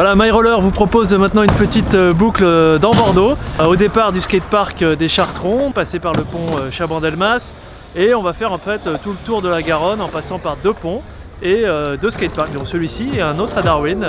Voilà, MyRoller vous propose maintenant une petite boucle dans Bordeaux. Au départ du skatepark des Chartrons, passer par le pont Chaban-Delmas. Et on va faire en fait tout le tour de la Garonne en passant par 2 ponts et 2 skateparks, dont celui-ci et un autre à Darwin.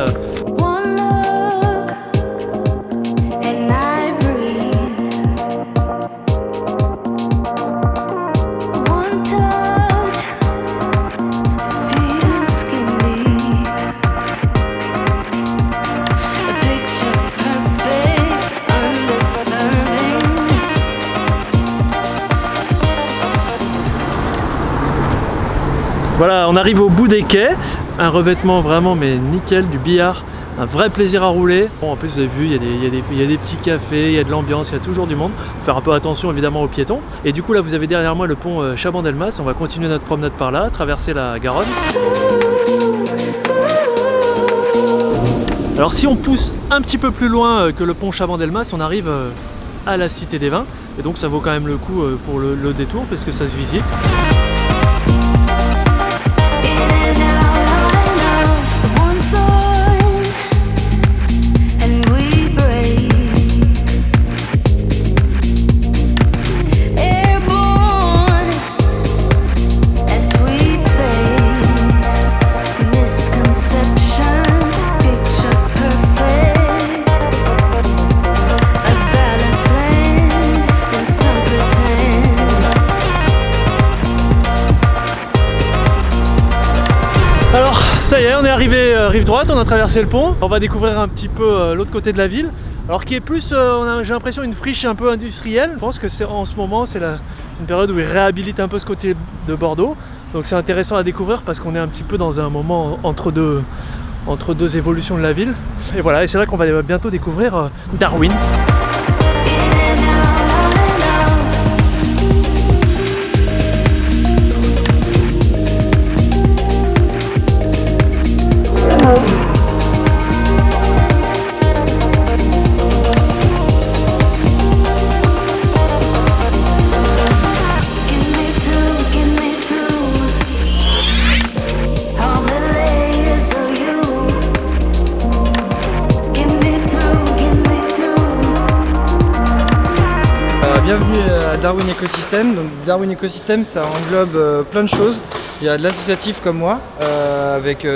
Voilà, on arrive au bout des quais, un revêtement vraiment mais nickel, du billard, un vrai plaisir à rouler. Bon, en plus vous avez vu, il y a des petits cafés, il y a de l'ambiance, il y a toujours du monde. Faut faire un peu attention évidemment aux piétons. Et du coup là vous avez derrière moi le pont Chaban-Delmas, on va continuer notre promenade par là, traverser la Garonne. Alors si on pousse un petit peu plus loin que le pont Chaban-Delmas, on arrive à la Cité des Vins. Et donc ça vaut quand même le coup pour le détour parce que ça se visite. Alors ça y est, on est arrivé rive droite, on a traversé le pont. On va découvrir un petit peu l'autre côté de la ville. Alors qui est plus, j'ai l'impression, une friche un peu industrielle. Je pense que en ce moment c'est une période où ils réhabilitent un peu ce côté de Bordeaux. Donc c'est intéressant à découvrir parce qu'on est un petit peu dans un moment entre deux évolutions de la ville. Et voilà, et c'est là qu'on va bientôt découvrir Darwin. Bienvenue à Darwin Ecosystem. Donc Darwin Ecosystem, ça englobe plein de choses. Il y a de l'associatif comme moi, avec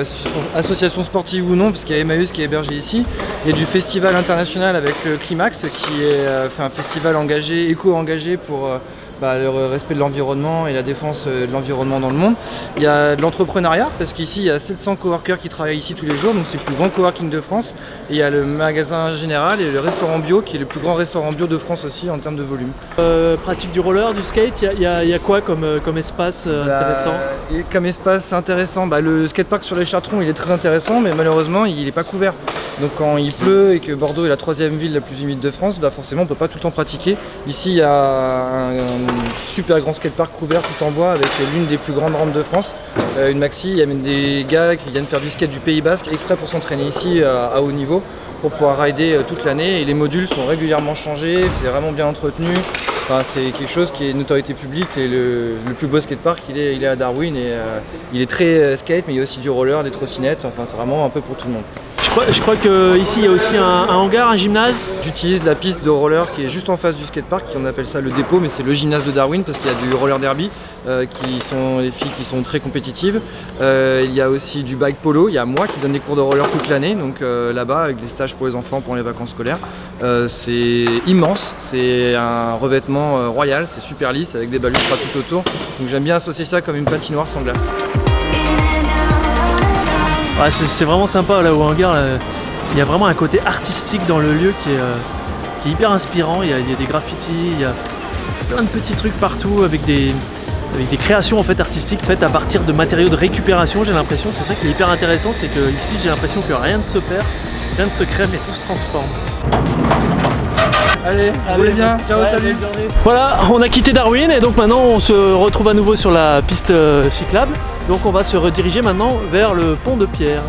association sportive ou non, parce qu'il y a Emmaüs qui est hébergé ici. Il y a du festival international avec le Climax, qui est un festival engagé, éco-engagé pour le respect de l'environnement et la défense de l'environnement dans le monde. Il y a de l'entrepreneuriat, parce qu'ici il y a 700 coworkers qui travaillent ici tous les jours, donc c'est le plus grand coworking de France. Et il y a le magasin général et le restaurant bio, qui est le plus grand restaurant bio de France aussi en termes de volume. Pratique du roller, du skate, il y a quoi comme espace intéressant? Et comme espace intéressant, le skatepark sur les Chartrons il est très intéressant, mais malheureusement il n'est pas couvert. Donc quand il pleut et que Bordeaux est la 3e ville la plus humide de France, forcément on ne peut pas tout le temps pratiquer. Ici il y a un super grand skatepark couvert tout en bois avec l'une des plus grandes rampes de France, une maxi. Il y a même des gars qui viennent faire du skate du Pays Basque exprès pour s'entraîner ici à haut niveau pour pouvoir rider toute l'année, et les modules sont régulièrement changés, c'est vraiment bien entretenu. Enfin, c'est quelque chose qui est une notoriété publique, et le plus beau skatepark il est à Darwin, et il est très skate, mais il y a aussi du roller, des trottinettes, enfin c'est vraiment un peu pour tout le monde. Je crois qu'ici il y a aussi un hangar, un gymnase. J'utilise la piste de roller qui est juste en face du skatepark, on appelle ça le dépôt, mais c'est le gymnase de Darwin parce qu'il y a du roller derby, qui sont les filles qui sont très compétitives. Il y a aussi du bike polo, il y a moi qui donne des cours de roller toute l'année, donc là-bas avec des stages pour les enfants pendant les vacances scolaires. C'est immense, c'est un revêtement royal, c'est super lisse avec des balustrades tout autour, donc j'aime bien associer ça comme une patinoire sans glace. Ouais, c'est vraiment sympa là au hangar, il y a vraiment un côté artistique dans le lieu qui est hyper inspirant. Il y a des graffitis, il y a plein de petits trucs partout avec des créations en fait artistiques faites à partir de matériaux de récupération. J'ai l'impression, c'est ça qui est hyper intéressant, c'est que ici j'ai l'impression que rien ne se perd, rien ne se crée, mais tout se transforme. Allez bien, ciao, salut. Voilà, on a quitté Darwin et donc maintenant on se retrouve à nouveau sur la piste cyclable. Donc on va se rediriger maintenant vers le pont de Pierre.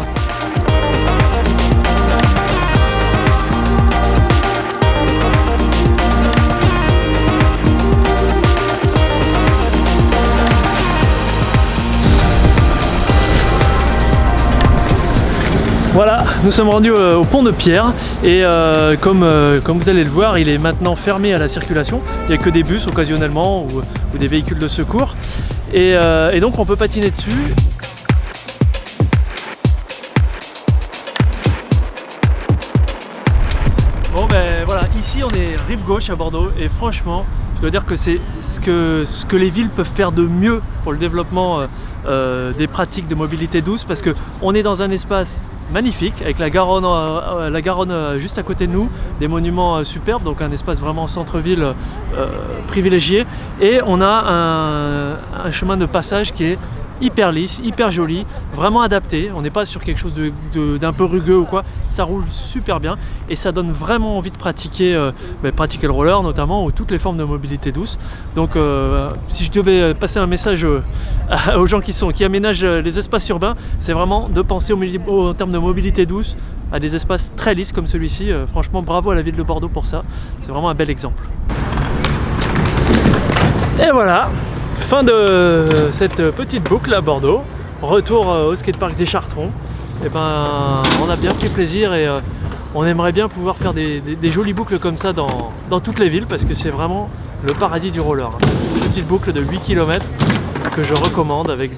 Voilà, nous sommes rendus au pont de Pierre et comme vous allez le voir, il est maintenant fermé à la circulation. Il n'y a que des bus occasionnellement ou des véhicules de secours et donc on peut patiner dessus. Bon ben voilà, ici on est rive gauche à Bordeaux et franchement je dois dire que c'est ce que les villes peuvent faire de mieux pour le développement des pratiques de mobilité douce, parce qu'on est dans un espace magnifique avec la Garonne juste à côté de nous, des monuments superbes, donc un espace vraiment centre-ville privilégié, et on a un chemin de passage qui est hyper lisse, hyper joli, vraiment adapté. On n'est pas sur quelque chose d'un peu rugueux ou quoi, ça roule super bien et ça donne vraiment envie de pratiquer, pratiquer le roller notamment, ou toutes les formes de mobilité douce. Donc si je devais passer un message aux gens qui aménagent les espaces urbains, c'est vraiment de penser en termes de mobilité douce à des espaces très lisses comme celui-ci. Franchement bravo à la ville de Bordeaux pour ça, c'est vraiment un bel exemple. Et voilà, fin de cette petite boucle à Bordeaux, retour au skatepark des Chartrons. Et ben, on a bien pris plaisir et on aimerait bien pouvoir faire des jolies boucles comme ça dans toutes les villes, parce que c'est vraiment le paradis du roller. Une petite boucle de 8 km que je recommande avec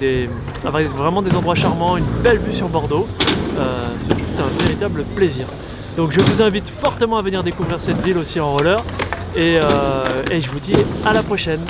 vraiment des endroits charmants, une belle vue sur Bordeaux. Ce fut un véritable plaisir. Donc je vous invite fortement à venir découvrir cette ville aussi en roller et je vous dis à la prochaine.